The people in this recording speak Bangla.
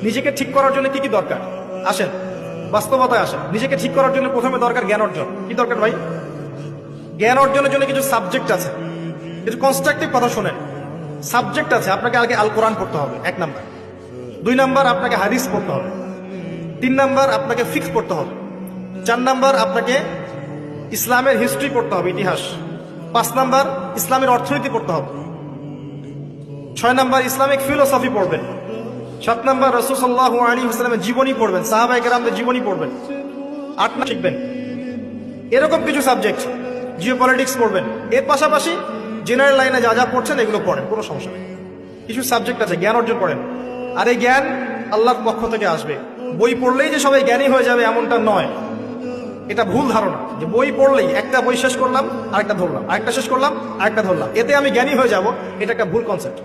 নিজেকে ঠিক করার জন্য কি কি দরকার? আসেন বাস্তবতায় আসেন। নিজেকে ঠিক করার জন্য প্রথমে দরকার জ্ঞান অর্জন। কি দরকার ভাই? জ্ঞান অর্জনের জন্য কিছু সাবজেক্ট আছে, কিছু কনস্ট্রাকটিভ কথা শোনেন। সাবজেক্ট আছে, আপনাকে আগে আল কোরআন পড়তে হবে 1 নাম্বার। 2 নাম্বার আপনাকে হাদিস পড়তে হবে। 3 নাম্বার আপনাকে ফিকহ পড়তে হবে। 4 নাম্বার আপনাকে ইসলামের হিস্ট্রি পড়তে হবে, ইতিহাস। 5 নাম্বার ইসলামের অর্থনীতি পড়তে হবে। 6 নাম্বার ইসলামিক ফিলোসফি পড়বেন। 7 নাম্বার রাসূল সাল্লাল্লাহু আলাইহি ওয়াসাল্লামের জীবনী পড়বেন, সাহাবায়ে কেরামদের জীবনী পড়বেন। 8 নাম্বার শিখবেন। এরকম কিছু সাবজেক্ট। জিওপলিটিক্স পড়বেন। এর পাশাপাশি জেনারেল লাইনে যা যা পড়ছেন এগুলো পড়েন, কোনো সমস্যা নেই। কিছু সাবজেক্ট আছে, জ্ঞান অর্জন করেন। আর এই জ্ঞান আল্লাহর পক্ষ থেকে আসবে। বই পড়লেই যে সবাই জ্ঞানী হয়ে যাবে এমনটা নয়, এটা ভুল ধারণা যে বই পড়লেই একটা বই শেষ করলাম আরেকটা ধরলাম, আরেকটা শেষ করলাম আরেকটা ধরলাম, এতে আমি জ্ঞানী হয়ে যাব। এটা একটা ভুল কনসেপ্ট।